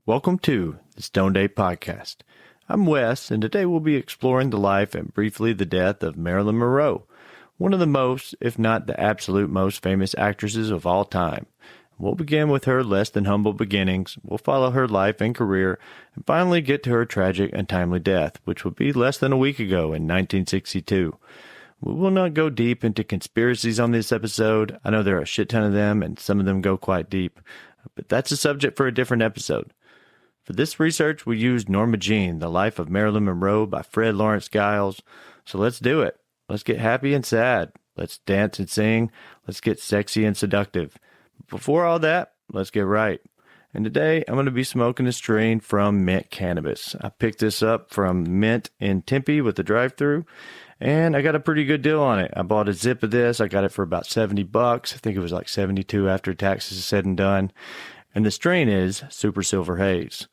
Welcome to the Stone Day Podcast. I'm Wes, and today we'll be exploring the life and briefly the death of Marilyn Monroe, one of the most, if not the absolute most famous actresses of all time. We'll begin with her less than humble beginnings, we'll follow her life and career, and finally get to her tragic and timely death, which would be less than a week ago in 1962. We will not go deep into conspiracies on this episode. I know there are a shit ton of them, and some of them go quite deep, but that's a subject for a different episode. For this research, we used Norma Jean, The Life of Marilyn Monroe by Fred Lawrence Giles. So let's do it. Let's get happy and sad. Let's dance and sing. Let's get sexy and seductive. Before all that, let's get right. And today, I'm going to be smoking a strain from Mint Cannabis. I picked this up from Mint in Tempe with the drive-thru, and I got a pretty good deal on it. I bought a zip of this. I got it for about $70. I think it was like $72 after taxes is said and done. And the strain is Super Silver Haze.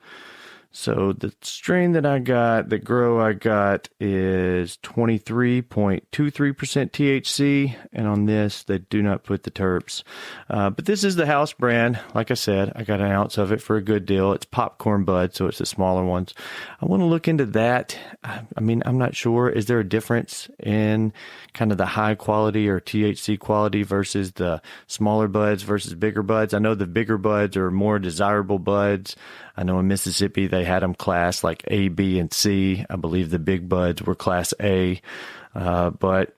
So the strain that I got, the grow I got is 23.23% THC. And on this, they do not put the terps. But this is the house brand. Like I said, I got an ounce of it for a good deal. It's popcorn bud, so it's the smaller ones. I want to look into that. I mean, I'm not sure. Is there a difference in kind of the high quality or THC quality versus the smaller buds versus bigger buds? I know the bigger buds are more desirable buds. I know in Mississippi they had them classed like A, B, and C. I believe the big buds were class A, but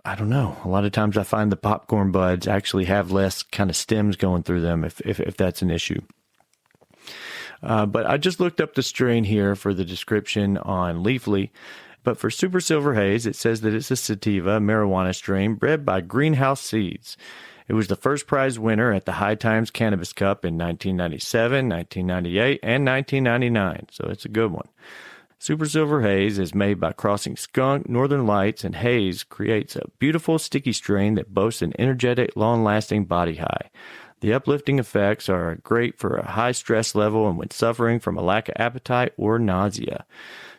I don't know. A lot of times I find the popcorn buds actually have less kind of stems going through them if that's an issue. But I just looked up the strain here for the description on Leafly. But for Super Silver Haze, it says that it's a sativa marijuana strain bred by Greenhouse Seeds. It was the first prize winner at the High Times Cannabis Cup in 1997, 1998, and 1999, so it's a good one. Super Silver Haze is made by crossing skunk, northern lights, and haze creates a beautiful sticky strain that boasts an energetic, long-lasting body high. The uplifting effects are great for a high stress level and when suffering from a lack of appetite or nausea.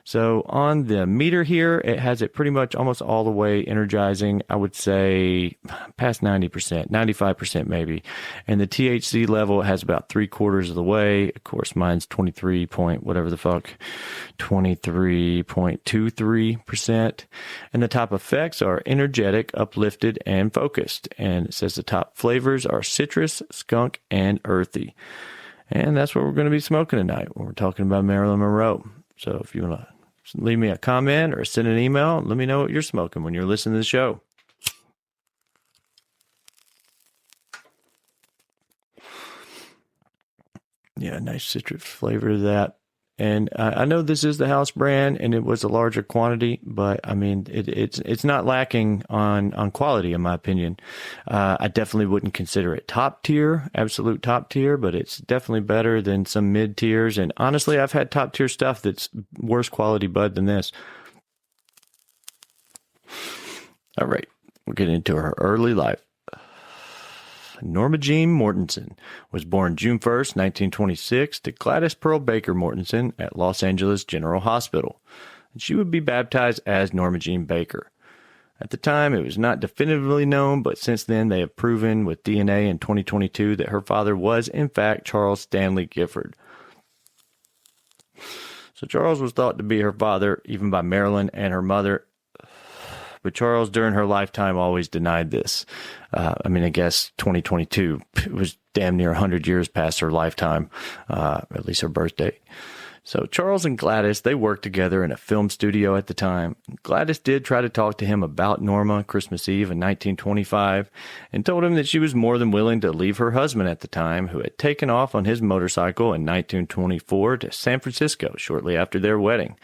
So on the meter here, it has it pretty much almost all the way energizing. I would say past 90%, 95% maybe. And the THC level has about 3/4 of the way. Of course, mine's 23.23%. And the top effects are energetic, uplifted, and focused. And it says the top flavors are citrus, skunk, and earthy. And that's what we're going to be smoking tonight when we're talking about Marilyn Monroe. So if you want to leave me a comment or send an email, let me know what you're smoking when you're listening to the show. Yeah, nice citrus flavor to that. And I know this is the house brand and it was a larger quantity, but I mean, it's not lacking on quality, in my opinion. I definitely wouldn't consider it top tier, absolute top tier, but it's definitely better than some mid tiers. And honestly, I've had top tier stuff that's worse quality bud than this. All right, we're getting into her early life. Norma Jean Mortensen was born June 1st, 1926 to Gladys Pearl Baker Mortensen at Los Angeles General Hospital. And she would be baptized as Norma Jean Baker. At the time, it was not definitively known, but since then they have proven with DNA in 2022 that her father was, in fact, Charles Stanley Gifford. So Charles was thought to be her father, even by Marilyn and her mother. But Charles, during her lifetime, always denied this. I guess 2022, it was damn near 100 years past her lifetime, at least her birth date. So Charles and Gladys, they worked together in a film studio at the time. Gladys did try to talk to him about Norma Christmas Eve in 1925 and told him that she was more than willing to leave her husband at the time, who had taken off on his motorcycle in 1924 to San Francisco shortly after their wedding.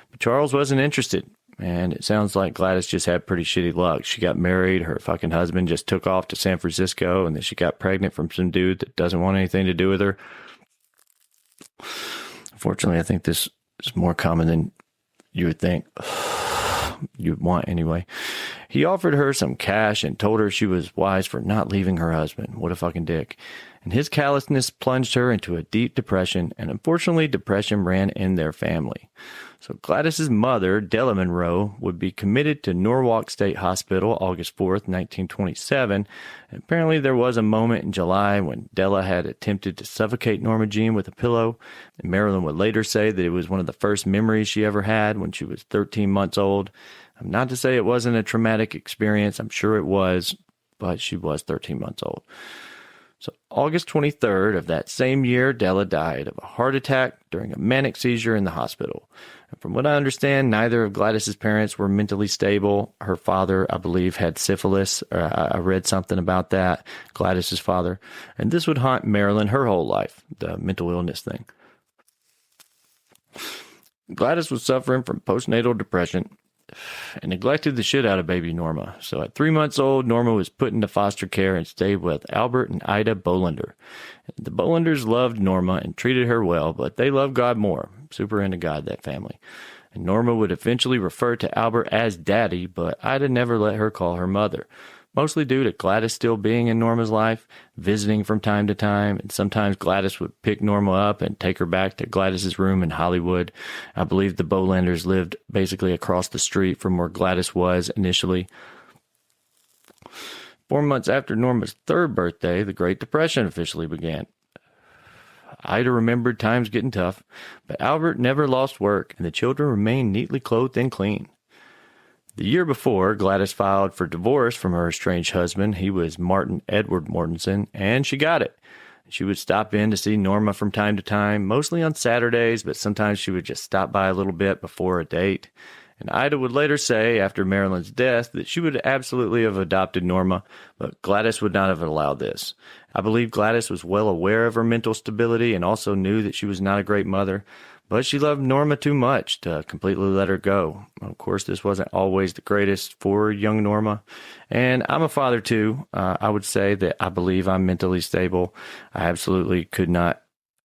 But Charles wasn't interested. And it sounds like Gladys just had pretty shitty luck. She got married, her fucking husband just took off to San Francisco, and then she got pregnant from some dude that doesn't want anything to do with her. Unfortunately, I think this is more common than you would think. You'd want anyway. He offered her some cash and told her she was wise for not leaving her husband. What a fucking dick. And his callousness plunged her into a deep depression, and unfortunately, depression ran in their family. So Gladys's mother, Della Monroe, would be committed to Norwalk State Hospital August 4th, 1927. And apparently there was a moment in July when Della had attempted to suffocate Norma Jean with a pillow. And Marilyn would later say that it was one of the first memories she ever had when she was 13 months old. Not to say it wasn't a traumatic experience. I'm sure it was, but she was 13 months old. So August 23rd of that same year, Della died of a heart attack during a manic seizure in the hospital. And from what I understand, neither of Gladys's parents were mentally stable. Her father, I believe, had syphilis. I read something about that, Gladys's father. And this would haunt Marilyn her whole life, the mental illness thing. Gladys was suffering from postnatal depression and neglected the shit out of baby Norma. So at 3 months old, Norma was put into foster care and stayed with Albert and Ida Bolander. The Bolanders loved Norma and treated her well, but they loved God more. Super into God, that family. And Norma would eventually refer to Albert as Daddy, but Ida never let her call her mother. Mostly due to Gladys still being in Norma's life, visiting from time to time, and sometimes Gladys would pick Norma up and take her back to Gladys's room in Hollywood. I believe the Bolanders lived basically across the street from where Gladys was initially. 4 months after Norma's third birthday, the Great Depression officially began. Ida remembered times getting tough, but Albert never lost work, and the children remained neatly clothed and clean. The year before, Gladys filed for divorce from her estranged husband. He was Martin Edward Mortensen, and she got it. She would stop in to see Norma from time to time, mostly on Saturdays, but sometimes she would just stop by a little bit before a date. And Ida would later say, after Marilyn's death, that she would absolutely have adopted Norma, but Gladys would not have allowed this. I believe Gladys was well aware of her mental stability and also knew that she was not a great mother, but she loved Norma too much to completely let her go. Of course, this wasn't always the greatest for young Norma. And I'm a father too. I would say that I believe I'm mentally stable. I absolutely could not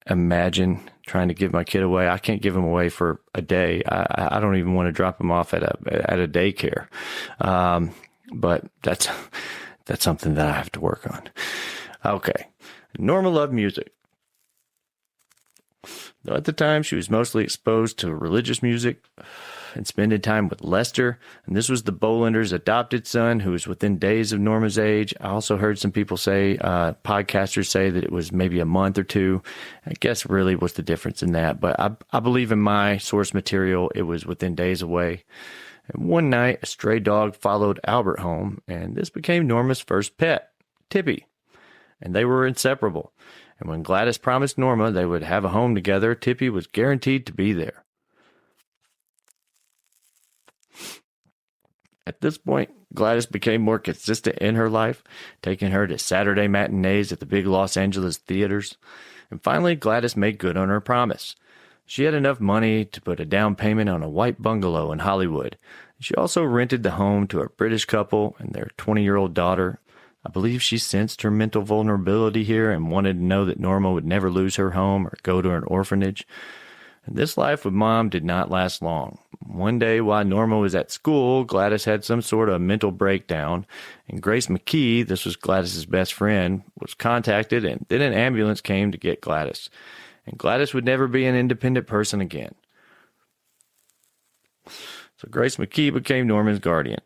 imagine trying to give my kid away. I can't give him away for a day. I don't even want to drop him off at a daycare. But that's something that I have to work on. Okay. Norma loved music. Though at the time, she was mostly exposed to religious music and spending time with Lester. And this was the Bolanders' adopted son who was within days of Norma's age. I also heard some people say, podcasters say that it was maybe a month or two. I guess really what's the difference in that? But I believe in my source material, it was within days away. And one night, a stray dog followed Albert home, and this became Norma's first pet, Tippy. And they were inseparable. And when Gladys promised Norma they would have a home together, Tippy was guaranteed to be there. At this point, Gladys became more consistent in her life, taking her to Saturday matinees at the big Los Angeles theaters. And finally, Gladys made good on her promise. She had enough money to put a down payment on a white bungalow in Hollywood. She also rented the home to a British couple and their 20-year-old daughter. I believe she sensed her mental vulnerability here and wanted to know that Norma would never lose her home or go to an orphanage. And this life with Mom did not last long. One day while Norma was at school, Gladys had some sort of mental breakdown, and Grace McKee, this was Gladys's best friend, was contacted, and then an ambulance came to get Gladys. And Gladys would never be an independent person again. So Grace McKee became Norma's guardian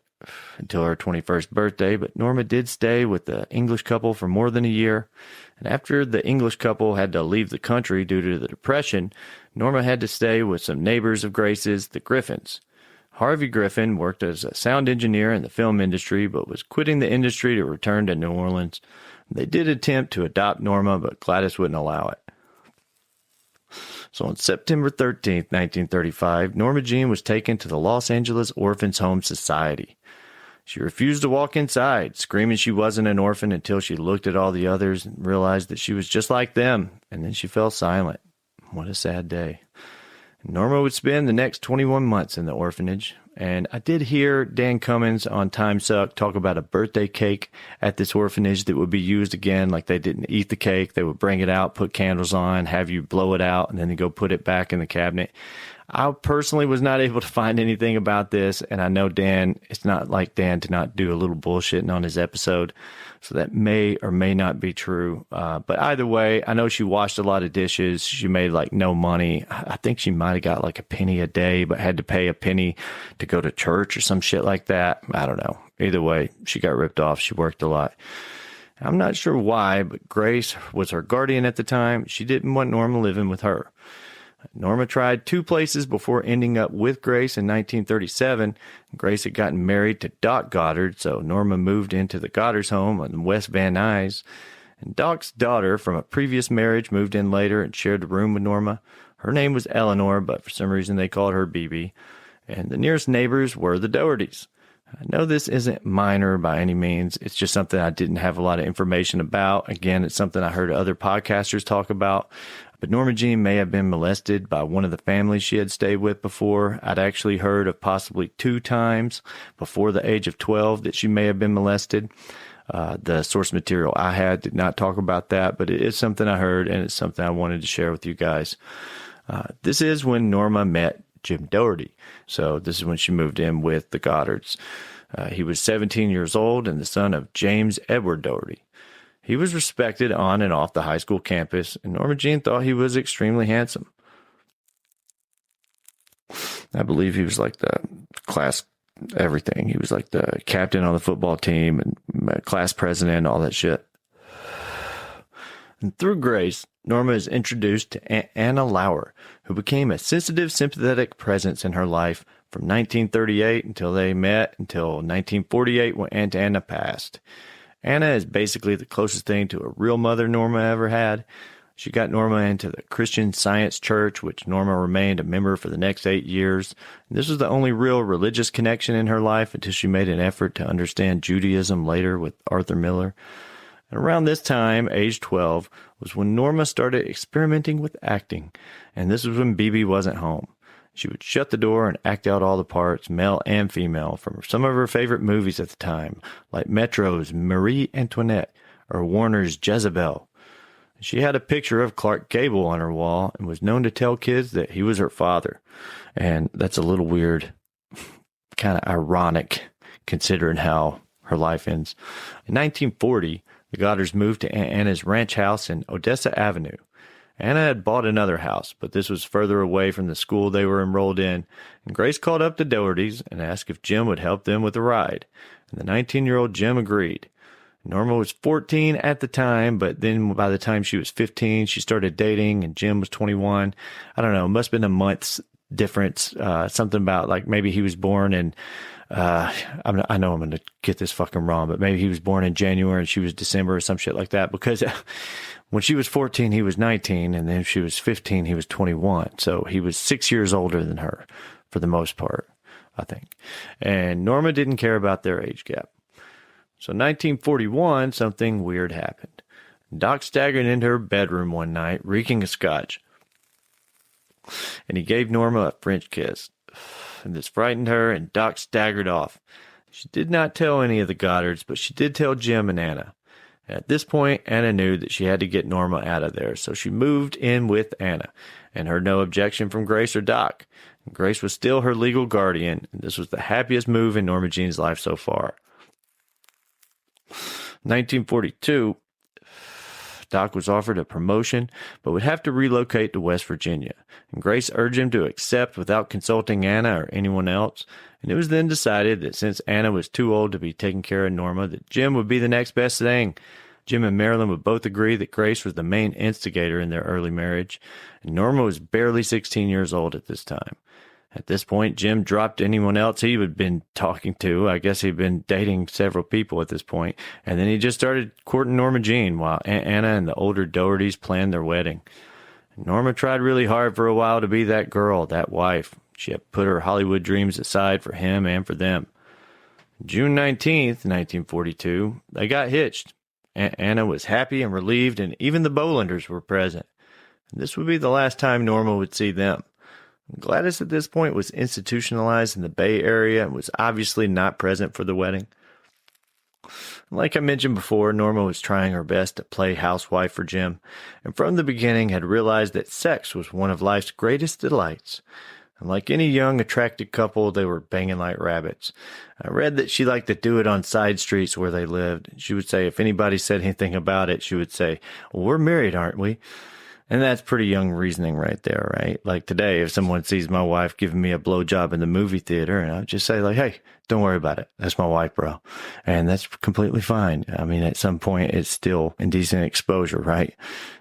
until her 21st birthday, but Norma did stay with the English couple for more than a year. And after the English couple had to leave the country due to the Depression, Norma had to stay with some neighbors of Grace's, the Griffins. Harvey Griffin worked as a sound engineer in the film industry, but was quitting the industry to return to New Orleans. They did attempt to adopt Norma, but Gladys wouldn't allow it. So on September 13th, 1935, Norma Jean was taken to the Los Angeles Orphans Home Society. She refused to walk inside, screaming she wasn't an orphan until she looked at all the others and realized that she was just like them, and then she fell silent. What a sad day. Norma would spend the next 21 months in the orphanage, and I did hear Dan Cummins on Time Suck talk about a birthday cake at this orphanage that would be used again, like they didn't eat the cake, they would bring it out, put candles on, have you blow it out, and then they go put it back in the cabinet. I personally was not able to find anything about this, and I know Dan, it's not like Dan to not do a little bullshitting on his episode, so that may or may not be true. But either way, I know she washed a lot of dishes. She made like no money. I think she might have got like a penny a day, but had to pay a penny to go to church or some shit like that. I don't know. Either way, she got ripped off. She worked a lot. I'm not sure why, but Grace was her guardian at the time. She didn't want Norma living with her. Norma tried 2 places before ending up with Grace in 1937. Grace had gotten married to Doc Goddard, so Norma moved into the Goddard's home on West Van Nuys. And Doc's daughter from a previous marriage moved in later and shared the room with Norma. Her name was Eleanor, but for some reason they called her BB. And the nearest neighbors were the Dohertys. I know this isn't minor by any means. It's just something I didn't have a lot of information about. Again, it's something I heard other podcasters talk about. But Norma Jean may have been molested by one of the families she had stayed with before. I'd actually heard of possibly 2 times before the age of 12 that she may have been molested. The source material I had did not talk about that, but it is something I heard, and it's something I wanted to share with you guys. This is when Norma met Jim Doherty. So this is when she moved in with the Goddards. He was 17 years old and the son of James Edward Doherty. He was respected on and off the high school campus, and Norma Jean thought he was extremely handsome. I believe he was like the class everything. He was like the captain on the football team and class president, all that shit. And through Grace, Norma is introduced to Anna Lauer, who became a sensitive, sympathetic presence in her life from 1938 until they met until 1948 when Aunt Anna passed. Anna is basically the closest thing to a real mother Norma ever had. She got Norma into the Christian Science Church, which Norma remained a member for the next 8 years. And this was the only real religious connection in her life until she made an effort to understand Judaism later with Arthur Miller. And around this time, age 12, was when Norma started experimenting with acting. And this was when BB wasn't home. She would shut the door and act out all the parts, male and female, from some of her favorite movies at the time, like Metro's Marie Antoinette or Warner's Jezebel. She had a picture of Clark Gable on her wall and was known to tell kids that he was her father. And that's a little weird, kind of ironic, considering how her life ends. In 1940, the Goddards moved to Aunt Anna's ranch house in Odessa Avenue. Anna had bought another house, but this was further away from the school they were enrolled in, and Grace called up the Dohertys and asked if Jim would help them with a ride, and the 19-year-old Jim agreed. Norma was 14 at the time, but then by the time she was 15, she started dating, and Jim was 21. I don't know, it must have been a month's difference, something about like maybe he was born in, I know I'm going to get this fucking wrong, but maybe he was born in January and she was December or some shit like that, because when she was 14, he was 19, and then she was 15, he was 21. So he was 6 years older than her for the most part, I think. And Norma didn't care about their age gap. So 1941, something weird happened. Doc staggered into her bedroom one night, reeking of scotch. And he gave Norma a French kiss. And this frightened her, and Doc staggered off. She did not tell any of the Goddards, but she did tell Jim and Anna. At this point, Anna knew that she had to get Norma out of there, so she moved in with Anna, and heard no objection from Grace or Doc. Grace was still her legal guardian, and this was the happiest move in Norma Jean's life so far. 1942, Doc was offered a promotion, but would have to relocate to West Virginia, and Grace urged him to accept without consulting Anna or anyone else. And it was then decided that since Anna was too old to be taking care of Norma, that Jim would be the next best thing. Jim and Marilyn would both agree that Grace was the main instigator in their early marriage, and Norma was barely 16 years old at this time. At this point, Jim dropped anyone else he had been talking to. I guess he'd been dating several people at this point, and then he just started courting Norma Jean while Aunt Anna and the older Dohertys planned their wedding. Norma tried really hard for a while to be that girl, that wife. She had put her Hollywood dreams aside for him and for them. June 19th, 1942, they got hitched. Aunt Anna was happy and relieved, and even the Bolanders were present. And this would be the last time Norma would see them. Gladys at this point was institutionalized in the Bay Area and was obviously not present for the wedding. Like I mentioned before, Norma was trying her best to play housewife for Jim, and from the beginning had realized that sex was one of life's greatest delights. And like any young, attractive couple, they were banging like rabbits. I read that she liked to do it on side streets where they lived. She would say if anybody said anything about it, she would say, "Well, we're married, aren't we?" And that's pretty young reasoning right there, right? Like today, if someone sees my wife giving me a blowjob in the movie theater, and I would just say like, "Hey, don't worry about it. That's my wife, bro." And that's completely fine. I mean, at some point, it's still indecent exposure, right?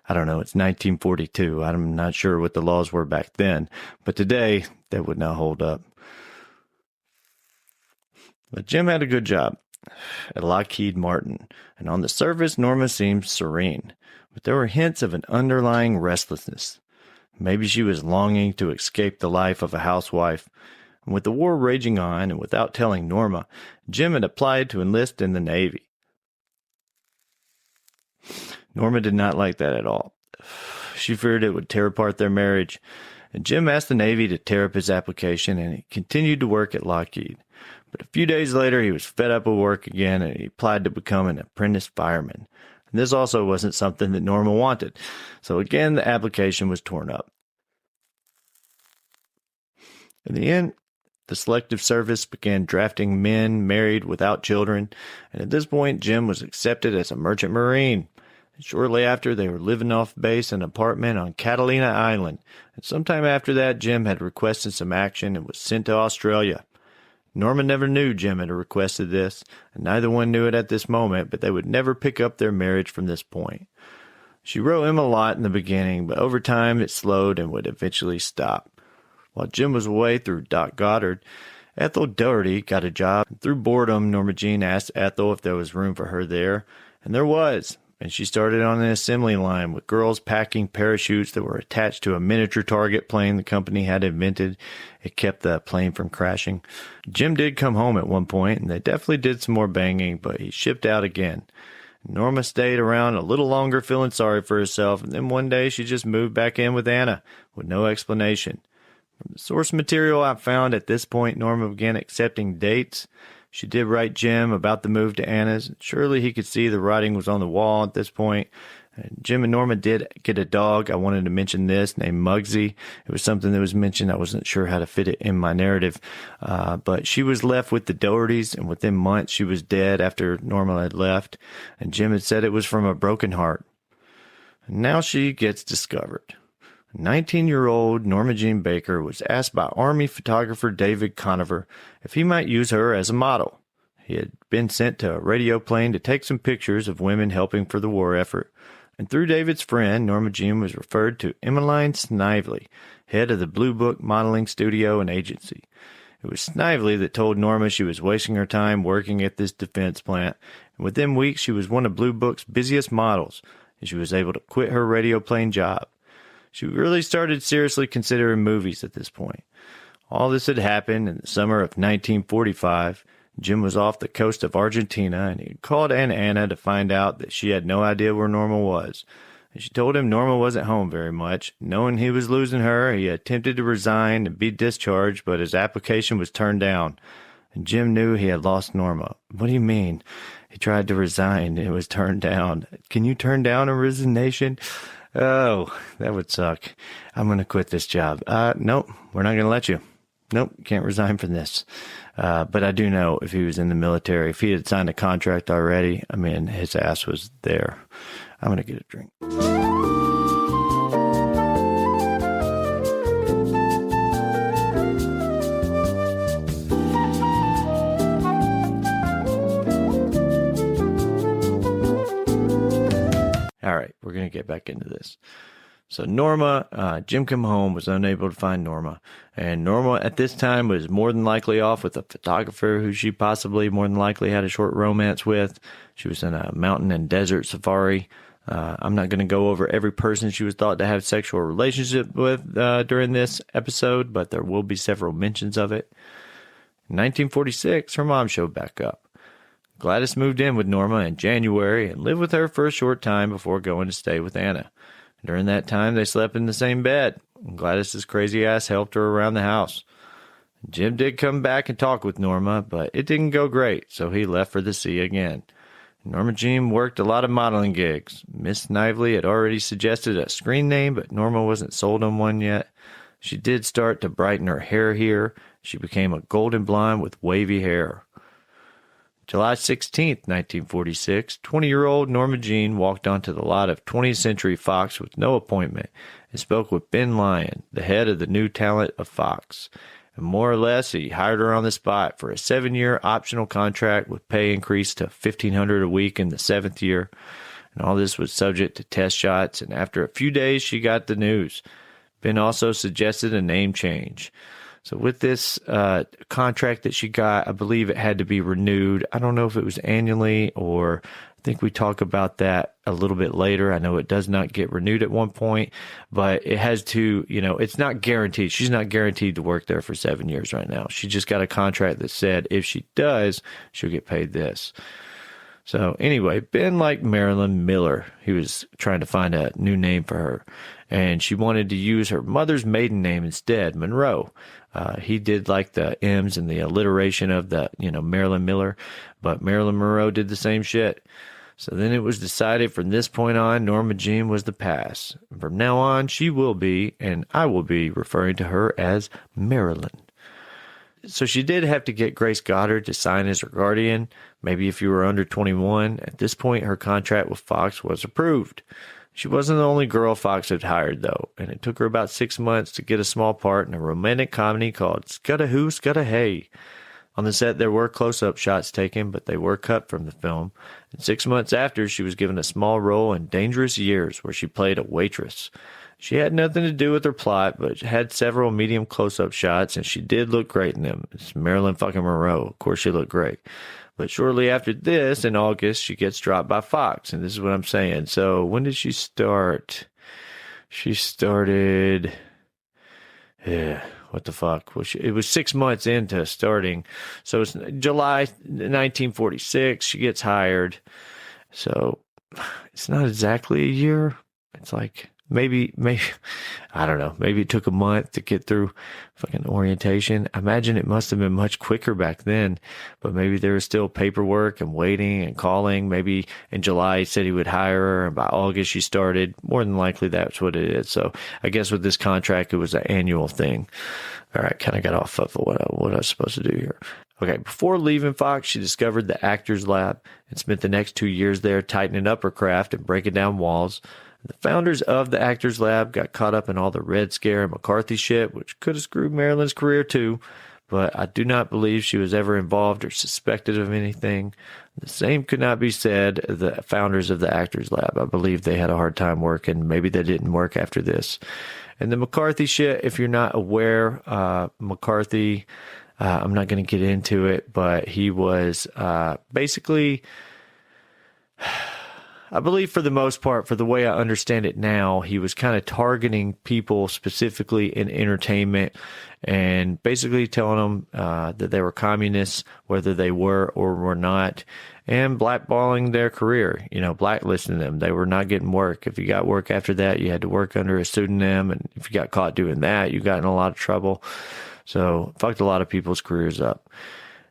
I don't know. It's 1942. I'm not sure what the laws were back then, but today that would not hold up. But Jim had a good job at Lockheed Martin, and on the surface, Norma seemed serene. But there were hints of an underlying restlessness. Maybe she was longing to escape the life of a housewife. And with the war raging on, and without telling Norma, Jim had applied to enlist in the Navy. Norma did not like that at all. She feared it would tear apart their marriage. And Jim asked the Navy to tear up his application, and he continued to work at Lockheed. But a few days later, he was fed up with work again, and he applied to become an apprentice fireman. And this also wasn't something that Norma wanted. So again, the application was torn up. In the end, the Selective Service began drafting men married without children, and at this point, Jim was accepted as a merchant marine. And shortly after, they were living off base in an apartment on Catalina Island, and sometime after that, Jim had requested some action and was sent to Australia. Norma never knew Jim had requested this, and neither one knew it at this moment, but they would never pick up their marriage from this point. She wrote him a lot in the beginning, but over time it slowed and would eventually stop. While Jim was away through Doc Goddard, Ethel Doherty got a job. And through boredom, Norma Jean asked Ethel if there was room for her there, and there was. And she started on an assembly line with girls packing parachutes that were attached to a miniature target plane the company had invented. It kept the plane from crashing. Jim did come home at one point, and they definitely did some more banging, but he shipped out again. Norma stayed around a little longer feeling sorry for herself, and then one day she just moved back in with Anna with no explanation. From the source material I found at this point, Norma began accepting dates. She did write Jim about the move to Anna's. Surely he could see the writing was on the wall at this point. Jim and Norma did get a dog. I wanted to mention this, named Muggsy. It was something that was mentioned. I wasn't sure how to fit it in my narrative. But she was left with the Dohertys, and within months she was dead after Norma had left. And Jim had said it was from a broken heart. And now she gets discovered. 19-year-old Norma Jean Baker was asked by Army photographer David Conover if he might use her as a model. He had been sent to a radio plane to take some pictures of women helping for the war effort, and through David's friend, Norma Jean was referred to Emmeline Snively, head of the Blue Book modeling studio and agency. It was Snively that told Norma she was wasting her time working at this defense plant, and within weeks she was one of Blue Book's busiest models, and she was able to quit her radio plane job. She really started seriously considering movies at this point. All this had happened in the summer of 1945. Jim was off the coast of Argentina, and he had called Aunt Anna to find out that she had no idea where Norma was. And she told him Norma wasn't home very much. Knowing he was losing her, he attempted to resign and be discharged, but his application was turned down. And Jim knew he had lost Norma. What do you mean? He tried to resign, and it was turned down. Can you turn down a resignation? Oh, that would suck. I'm going to quit this job. Nope, we're not going to let you. Nope, can't resign from this. But I do know if he was in the military, if he had signed a contract already, I mean, his ass was there. I'm going to get a drink. All right, we're going to get back into this. So Norma, Jim come home, was unable to find Norma. And Norma at this time was more than likely off with a photographer who she possibly more than likely had a short romance with. She was in a mountain and desert safari. I'm not going to go over every person she was thought to have sexual relationship with during this episode, but there will be several mentions of it. In 1946, her mom showed back up. Gladys moved in with Norma in January and lived with her for a short time before going to stay with Anna. During that time, they slept in the same bed, and Gladys's crazy ass helped her around the house. Jim did come back and talk with Norma, but it didn't go great, so he left for the sea again. Norma Jean worked a lot of modeling gigs. Miss Snively had already suggested a screen name, but Norma wasn't sold on one yet. She did start to brighten her hair here. She became a golden blonde with wavy hair. July 16th, 1946, 20-year-old Norma Jean walked onto the lot of 20th Century Fox with no appointment and spoke with Ben Lyon, the head of the new talent of Fox. And more or less, he hired her on the spot for a 7-year optional contract with pay increase to $1,500 a week in the 7th year. And all this was subject to test shots, and after a few days, she got the news. Ben also suggested a name change. So with this contract that she got, I believe it had to be renewed. I don't know if it was annually, or I think we talk about that a little bit later. I know it does not get renewed at one point, but it has to, it's not guaranteed. She's not guaranteed to work there for 7 years right now. She just got a contract that said if she does, she'll get paid this. So anyway, Ben liked Marilyn Miller. He was trying to find a new name for her, and she wanted to use her mother's maiden name instead, Monroe. He did like the M's and the alliteration of the, Marilyn Miller, but Marilyn Monroe did the same shit. So then it was decided from this point on, Norma Jean was the pass. From now on, she will be, and I will be referring to her as Marilyn. So she did have to get Grace Goddard to sign as her guardian. Maybe if you were under 21. At this point, her contract with Fox was approved. She wasn't the only girl Fox had hired, though, and it took her about 6 months to get a small part in a romantic comedy called Scudda-Hoo, Scudda-Hey. On the set, there were close-up shots taken, but they were cut from the film. And 6 months after, she was given a small role in Dangerous Years, where she played a waitress. She had nothing to do with her plot, but had several medium close-up shots, and she did look great in them. It's Marilyn fucking Monroe. Of course she looked great. But shortly after this, in August, she gets dropped by Fox, and this is what I'm saying. So when did she start? She started... what the fuck? Well, it was 6 months into starting. So it's July 1946. She gets hired. So it's not exactly a year. It's like... Maybe, I don't know. Maybe it took a month to get through fucking orientation. I imagine it must have been much quicker back then, but maybe there was still paperwork and waiting and calling. Maybe in July he said he would hire her, and by August she started. More than likely that's what it is. So I guess with this contract, it was an annual thing. All right, kind of got off of what I was supposed to do here. Okay, before leaving Fox, she discovered the Actors Lab and spent the next 2 years there tightening up her craft and breaking down walls. The founders of the Actors Lab got caught up in all the Red Scare and McCarthy shit, which could have screwed Marilyn's career too, but I do not believe she was ever involved or suspected of anything. The same could not be said of the founders of the Actors Lab. I believe they had a hard time working. Maybe they didn't work after this. And the McCarthy shit, if you're not aware, McCarthy, I'm not going to get into it, but he was basically... I believe for the most part, for the way I understand it now, he was kind of targeting people specifically in entertainment and basically telling them that they were communists, whether they were or were not, and blackballing their career, blacklisting them. They were not getting work. If you got work after that, you had to work under a pseudonym, and if you got caught doing that, you got in a lot of trouble. So fucked a lot of people's careers up.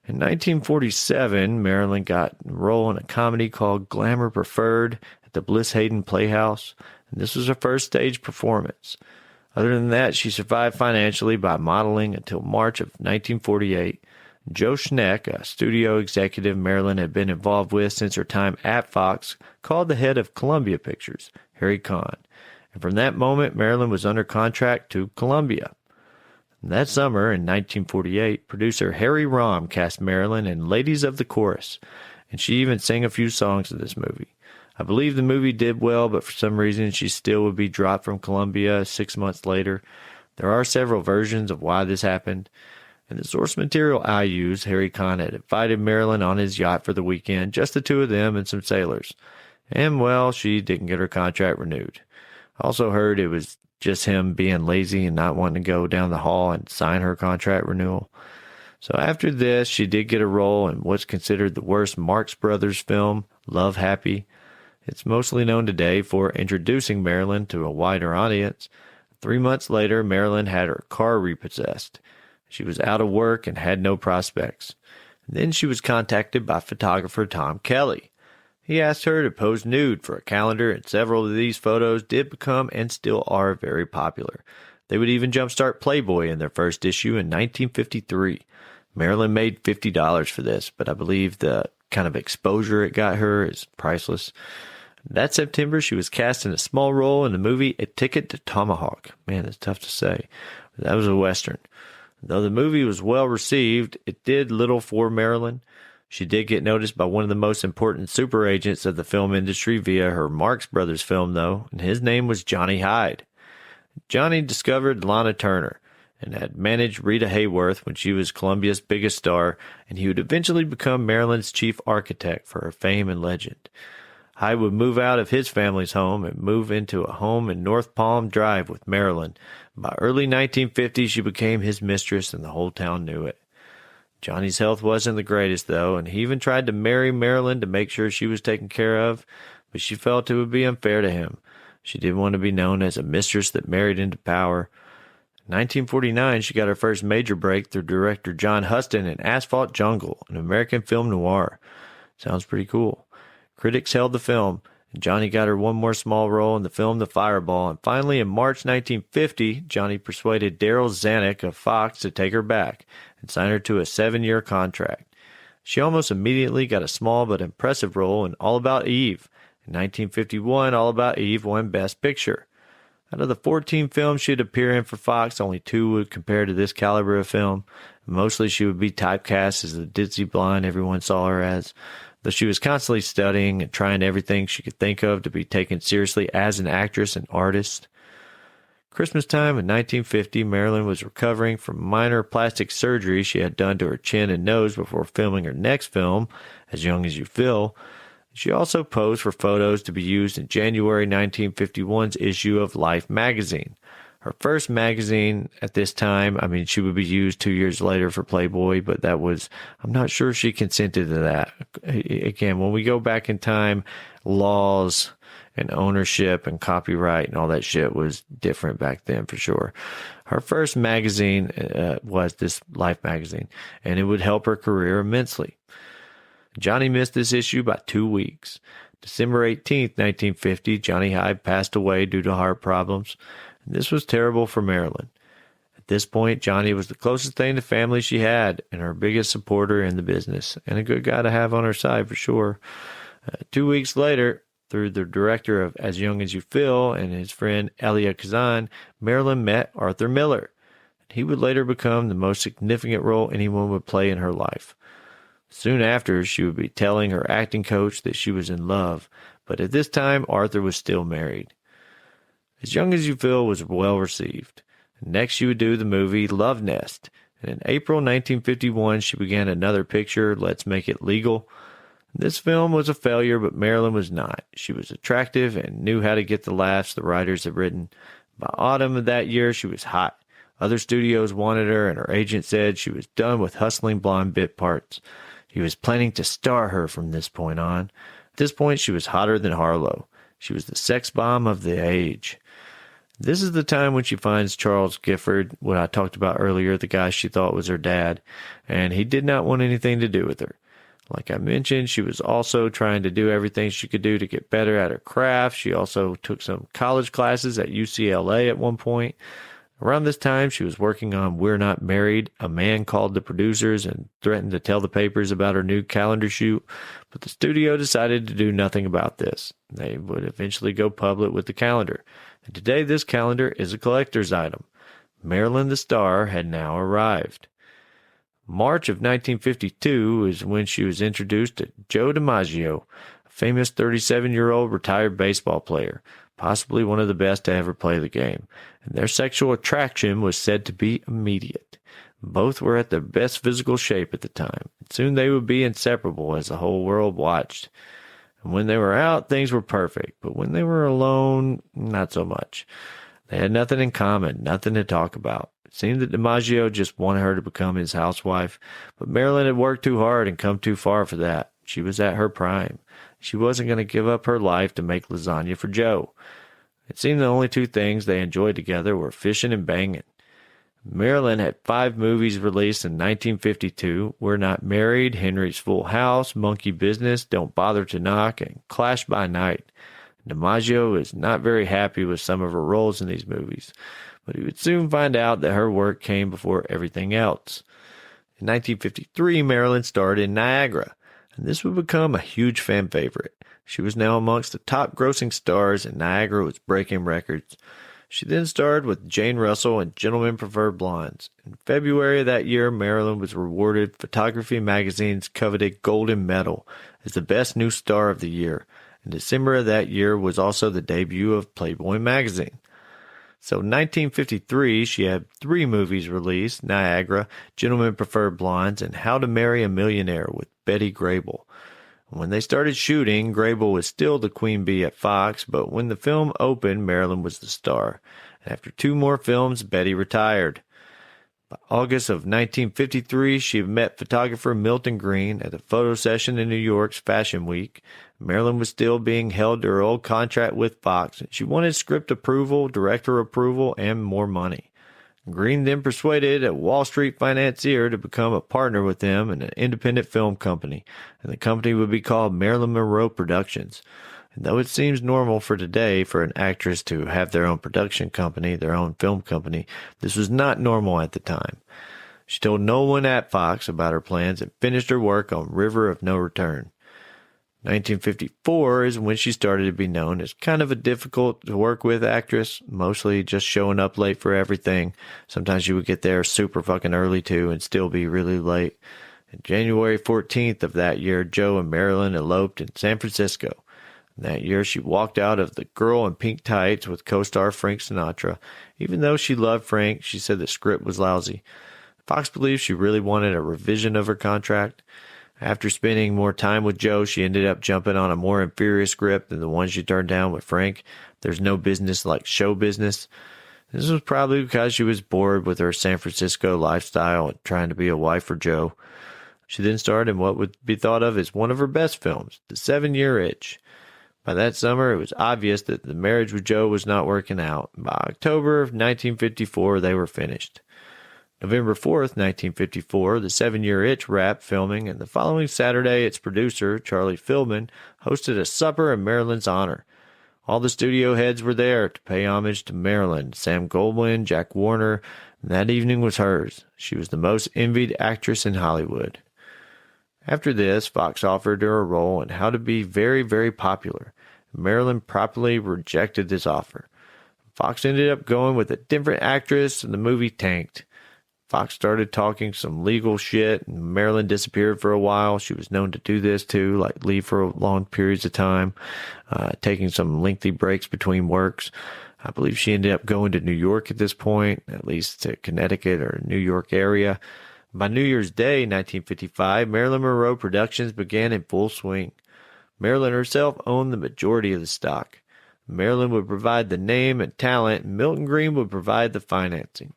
In 1947, Marilyn got a role in a comedy called Glamour Preferred at the Bliss Hayden Playhouse, and this was her first stage performance. Other than that, she survived financially by modeling until March of 1948. Joe Schneck, a studio executive Marilyn had been involved with since her time at Fox, called the head of Columbia Pictures, Harry Kahn. And from that moment, Marilyn was under contract to Columbia. That summer, in 1948, producer Harry Rom cast Marilyn in Ladies of the Chorus, and she even sang a few songs in this movie. I believe the movie did well, but for some reason she still would be dropped from Columbia 6 months later. There are several versions of why this happened. In the source material I used, Harry Kahn had invited Marilyn on his yacht for the weekend, just the two of them and some sailors. And, well, she didn't get her contract renewed. I also heard it was just him being lazy and not wanting to go down the hall and sign her contract renewal. So after this, she did get a role in what's considered the worst Marx Brothers film, Love Happy. It's mostly known today for introducing Marilyn to a wider audience. 3 months later, Marilyn had her car repossessed. She was out of work and had no prospects. And then she was contacted by photographer Tom Kelly. He asked her to pose nude for a calendar, and several of these photos did become and still are very popular. They would even jumpstart Playboy in their first issue in 1953. Marilyn made $50 for this, but I believe the kind of exposure it got her is priceless. That September, she was cast in a small role in the movie A Ticket to Tomahawk. Man, that's tough to say. That was a Western. Though the movie was well received, it did little for Marilyn. She did get noticed by one of the most important super agents of the film industry via her Marx Brothers film, though, and his name was Johnny Hyde. Johnny discovered Lana Turner and had managed Rita Hayworth when she was Columbia's biggest star, and he would eventually become Marilyn's chief architect for her fame and legend. Hyde would move out of his family's home and move into a home in North Palm Drive with Marilyn. By early 1950, she became his mistress, and the whole town knew it. Johnny's health wasn't the greatest, though, and he even tried to marry Marilyn to make sure she was taken care of, but she felt it would be unfair to him. She didn't want to be known as a mistress that married into power. In 1949, she got her first major break through director John Huston in Asphalt Jungle, an American film noir. Sounds pretty cool. Critics held the film, and Johnny got her one more small role in the film The Fireball, and finally in March 1950, Johnny persuaded Daryl Zanuck of Fox to take her back and sign her to a 7-year contract. She almost immediately got a small but impressive role in All About Eve. In 1951, All About Eve won Best Picture. Out of the 14 films she'd appear in for Fox, only 2 would compare to this caliber of film. Mostly she would be typecast as the ditzy blonde everyone saw her as, though she was constantly studying and trying everything she could think of to be taken seriously as an actress and artist. Christmas time in 1950, Marilyn was recovering from minor plastic surgery she had done to her chin and nose before filming her next film, As Young as You Feel. She also posed for photos to be used in January 1951's issue of Life magazine. Her first magazine at this time, she would be used 2 years later for Playboy, but I'm not sure she consented to that. Again, when we go back in time, laws and ownership and copyright and all that shit was different back then for sure. Her first magazine was this Life magazine, and it would help her career immensely. Johnny missed this issue by 2 weeks. December 18th, 1950, Johnny Hyde passed away due to heart problems. This was terrible for Marilyn. At this point, Johnny was the closest thing to family she had and her biggest supporter in the business, and a good guy to have on her side for sure. 2 weeks later, through the director of As Young as You Feel and his friend Elia Kazan, Marilyn met Arthur Miller. He would later become the most significant role anyone would play in her life. Soon after, she would be telling her acting coach that she was in love, but at this time, Arthur was still married. As Young as You Feel was well received. Next, she would do the movie Love Nest, and in April 1951, she began another picture, Let's Make It Legal. This film was a failure, but Marilyn was not. She was attractive and knew how to get the laughs the writers had written. By autumn of that year, she was hot. Other studios wanted her, and her agent said she was done with hustling blonde bit parts. He was planning to star her from this point on. At this point, she was hotter than Harlow. She was the sex bomb of the age. This is the time when she finds Charles Gifford, what I talked about earlier, the guy she thought was her dad, and he did not want anything to do with her. Like I mentioned, she was also trying to do everything she could do to get better at her craft. She also took some college classes at UCLA at one point. Around this time, she was working on We're Not Married. A man called the producers and threatened to tell the papers about her new calendar shoot, but the studio decided to do nothing about this. They would eventually go public with the calendar, and today this calendar is a collector's item. Marilyn the Star had now arrived. March of 1952 is when she was introduced to Joe DiMaggio, a famous 37-year-old retired baseball player, possibly one of the best to ever play the game, and their sexual attraction was said to be immediate. Both were at their best physical shape at the time, and soon they would be inseparable as the whole world watched. And when they were out, things were perfect, but when they were alone, not so much. They had nothing in common, nothing to talk about. It seemed that DiMaggio just wanted her to become his housewife, but Marilyn had worked too hard and come too far for that. She was at her prime. She wasn't going to give up her life to make lasagna for Joe. It seemed the only two things they enjoyed together were fishing and banging. Marilyn had 5 movies released in 1952, We're Not Married, Henry's Full House, Monkey Business, Don't Bother to Knock, and Clash by Night. DiMaggio is not very happy with some of her roles in these movies, but he would soon find out that her work came before everything else. In 1953, Marilyn starred in Niagara, and this would become a huge fan favorite. She was now amongst the top grossing stars, and Niagara was breaking records. She then starred with Jane Russell in Gentlemen Prefer Blondes. In February of that year, Marilyn was rewarded Photography Magazine's coveted Golden Medal as the best new star of the year. In December of that year was also the debut of Playboy magazine. So in 1953, she had 3 movies released: Niagara, Gentlemen Prefer Blondes, and How to Marry a Millionaire with Betty Grable. When they started shooting, Grable was still the queen bee at Fox, but when the film opened, Marilyn was the star. And after 2 more films, Betty retired. By August of 1953, she met photographer Milton Green at a photo session in New York's Fashion Week. Marilyn was still being held to her old contract with Fox, and she wanted script approval, director approval, and more money. Green then persuaded a Wall Street financier to become a partner with him in an independent film company, and the company would be called Marilyn Monroe Productions. And though it seems normal for today for an actress to have their own production company, their own film company, this was not normal at the time. She told no one at Fox about her plans and finished her work on River of No Return. 1954 is when she started to be known as kind of a difficult to work with actress, mostly just showing up late for everything. Sometimes she would get there super fucking early too and still be really late. On January 14th of that year, Joe and Marilyn eloped in San Francisco. That year, she walked out of The Girl in Pink Tights with co-star Frank Sinatra. Even though she loved Frank, she said the script was lousy. Fox believes she really wanted a revision of her contract. After spending more time with Joe, she ended up jumping on a more inferior script than the one she turned down with Frank. There's no business like show business. This was probably because she was bored with her San Francisco lifestyle and trying to be a wife for Joe. She then starred in what would be thought of as one of her best films, The 7-Year Itch. By that summer, it was obvious that the marriage with Joe was not working out. By October of 1954, they were finished. November 4th, 1954, The 7-Year Itch wrapped filming, and the following Saturday, its producer, Charlie Philbin, hosted a supper in Marilyn's honor. All the studio heads were there to pay homage to Marilyn, Sam Goldwyn, Jack Warner, and that evening was hers. She was the most envied actress in Hollywood. After this, Fox offered her a role in How to Be Very, Very Popular. Marilyn promptly rejected this offer. Fox ended up going with a different actress, and the movie tanked. Fox started talking some legal shit, and Marilyn disappeared for a while. She was known to do this too, like leave for long periods of time, taking some lengthy breaks between works. I believe she ended up going to New York at this point, at least to Connecticut or New York area. By New Year's Day, 1955, Marilyn Monroe Productions began in full swing. Marilyn herself owned the majority of the stock. Marilyn would provide the name and talent, and Milton Green would provide the financing.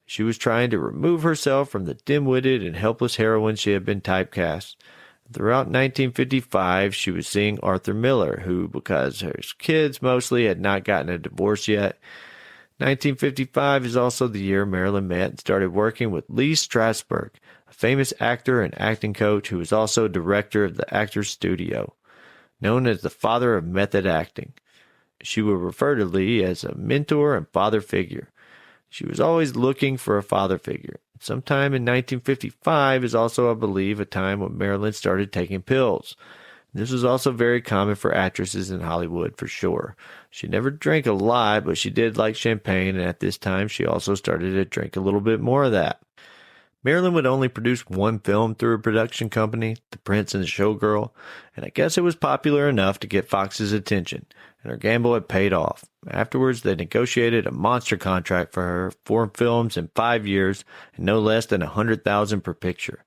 She was trying to remove herself from the dim-witted and helpless heroine she had been typecast. Throughout 1955, she was seeing Arthur Miller, who, because his kids mostly had not gotten a divorce yet. 1955 is also the year Marilyn met and started working with Lee Strasberg, a famous actor and acting coach who was also director of the Actors Studio, known as the father of method acting. She would refer to Lee as a mentor and father figure. She was always looking for a father figure. Sometime in 1955 is also, I believe, a time when Marilyn started taking pills. This was also very common for actresses in Hollywood, for sure. She never drank a lot, but she did like champagne, and at this time she also started to drink a little bit more of that. Marilyn would only produce one film through a production company, The Prince and the Showgirl, and I guess it was popular enough to get Fox's attention, and her gamble had paid off. Afterwards, they negotiated a monster contract for her, 4 films in 5 years, and no less than $100,000 per picture.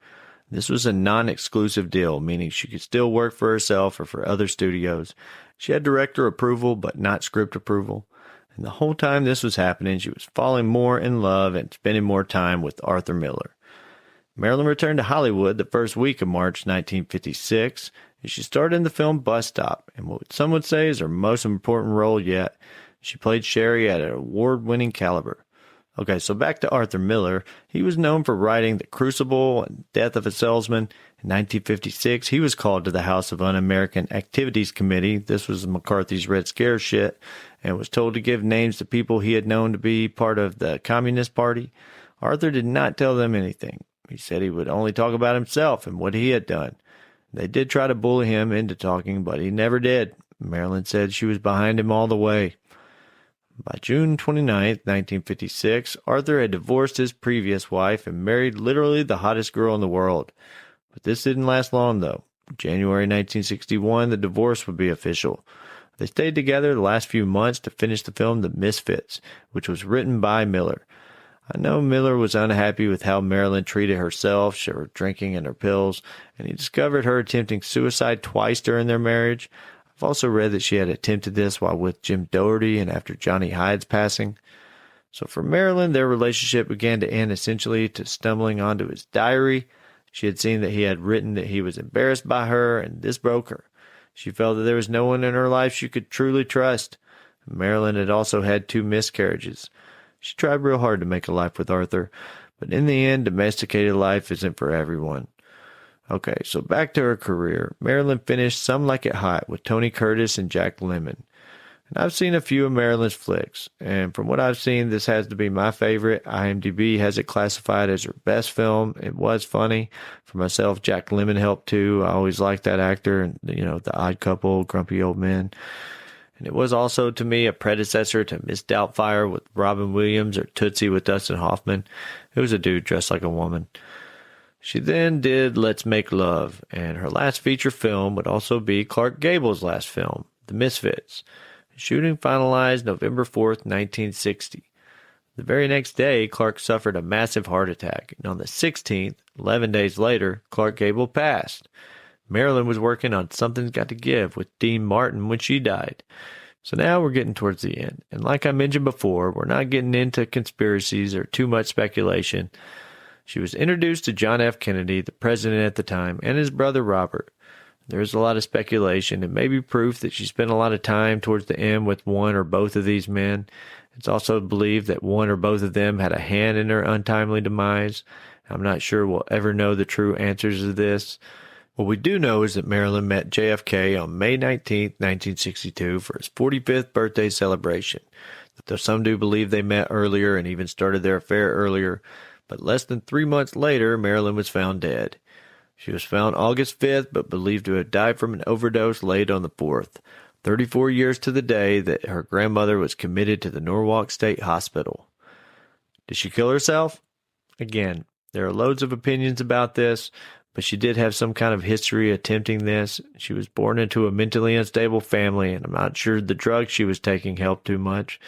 This was a non-exclusive deal, meaning she could still work for herself or for other studios. She had director approval, but not script approval. And the whole time this was happening, she was falling more in love and spending more time with Arthur Miller. Marilyn returned to Hollywood the first week of March 1956, and she starred in the film Bus Stop, and what some would say is her most important role yet. She played Sherry at an award-winning caliber. Okay, so back to Arthur Miller. He was known for writing The Crucible and Death of a Salesman. In 1956, he was called to the House of Un-American Activities Committee. This was McCarthy's Red Scare shit, and was told to give names to people he had known to be part of the Communist Party. Arthur did not tell them anything. He said he would only talk about himself and what he had done. They did try to bully him into talking, but he never did. Marilyn said she was behind him all the way. By June 29, 1956, Arthur had divorced his previous wife and married literally the hottest girl in the world. But this didn't last long, though. In January 1961, the divorce would be official. They stayed together the last few months to finish the film The Misfits, which was written by Miller. I know Miller was unhappy with how Marilyn treated herself, her drinking and her pills, and he discovered her attempting suicide twice during their marriage. I've also read that she had attempted this while with Jim Doherty and after Johnny Hyde's passing. So for Marilyn, their relationship began to end essentially to stumbling onto his diary. She had seen that he had written that he was embarrassed by her, and this broke her. She felt that there was no one in her life she could truly trust. Marilyn had also had 2 miscarriages. She tried real hard to make a life with Arthur, but in the end, domesticated life isn't for everyone. Okay, so back to her career. Marilyn finished Some Like It Hot with Tony Curtis and Jack Lemmon. And I've seen a few of Marilyn's flicks, and from what I've seen, this has to be my favorite. IMDb has it classified as her best film. It was funny. For myself, Jack Lemmon helped too. I always liked that actor, and The Odd Couple, Grumpy Old Men. And it was also, to me, a predecessor to Miss Doubtfire with Robin Williams or Tootsie with Dustin Hoffman. It was a dude dressed like a woman. She then did Let's Make Love, and her last feature film would also be Clark Gable's last film, The Misfits. Shooting finalized November 4th, 1960. The very next day, Clark suffered a massive heart attack, and on the 16th, 11 days later, Clark Gable passed. Marilyn was working on Something's Got to Give with Dean Martin when she died. So now we're getting towards the end, and like I mentioned before, we're not getting into conspiracies or too much speculation. She was introduced to John F. Kennedy, the president at the time, and his brother Robert. There is a lot of speculation and maybe proof that she spent a lot of time towards the end with one or both of these men. It's also believed that one or both of them had a hand in her untimely demise. I'm not sure we'll ever know the true answers to this. What we do know is that Marilyn met JFK on May 19, 1962 for his 45th birthday celebration. Though some do believe they met earlier and even started their affair earlier, but less than 3 months later, Marilyn was found dead. She was found August 5th, but believed to have died from an overdose late on the 4th, 34 years to the day that her grandmother was committed to the Norwalk State Hospital. Did she kill herself? Again, there are loads of opinions about this, but she did have some kind of history attempting this. She was born into a mentally unstable family, and I'm not sure the drugs she was taking helped too much.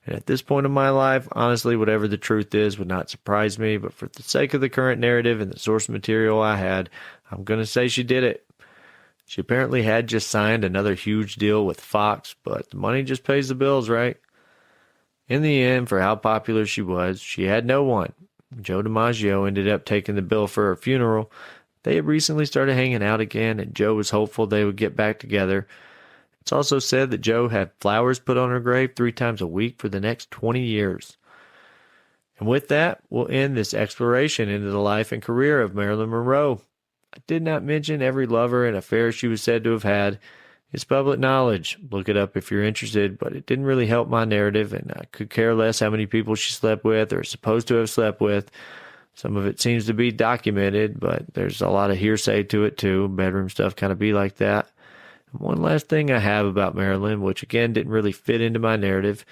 And at this point in my life, honestly, whatever the truth is would not surprise me, but for the sake of the current narrative and the source material I had, I'm going to say she did it. She apparently had just signed another huge deal with Fox, but the money just pays the bills, right? In the end, for how popular she was, she had no one. Joe DiMaggio ended up taking the bill for her funeral. They had recently started hanging out again, and Joe was hopeful they would get back together. It's also said that Joe had flowers put on her grave 3 times a week for the next 20 years. And with that, we'll end this exploration into the life and career of Marilyn Monroe. I did not mention every lover and affair she was said to have had. It's public knowledge. Look it up if you're interested, but it didn't really help my narrative, and I could care less how many people she slept with or is supposed to have slept with. Some of it seems to be documented, but there's a lot of hearsay to it too. Bedroom stuff kind of be like that. And one last thing I have about Marilyn, which again didn't really fit into my narrative,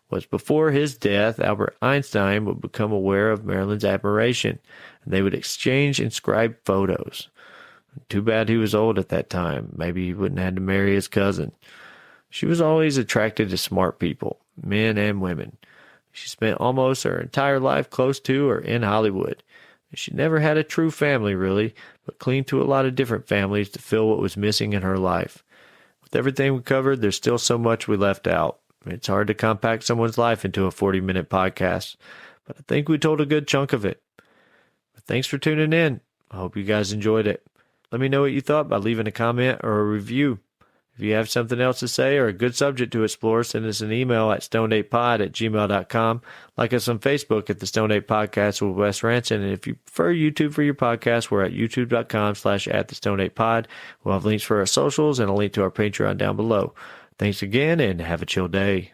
was before his death, Albert Einstein would become aware of Marilyn's admiration, and they would exchange inscribed photos. Too bad he was old at that time. Maybe he wouldn't have had to marry his cousin. She was always attracted to smart people, men and women. She spent almost her entire life close to or in Hollywood. She never had a true family, really, but clinged to a lot of different families to fill what was missing in her life. With everything we covered, there's still so much we left out. It's hard to compact someone's life into a 40-minute podcast, but I think we told a good chunk of it. But thanks for tuning in. I hope you guys enjoyed it. Let me know what you thought by leaving a comment or a review. If you have something else to say or a good subject to explore, send us an email at stoned8pod@gmail.com. Like us on Facebook at the Stoned 8 Podcast with Wes Ranson. And if you prefer YouTube for your podcast, we're at youtube.com/@thestoned8pod. We'll have links for our socials and a link to our Patreon down below. Thanks again and have a chill day.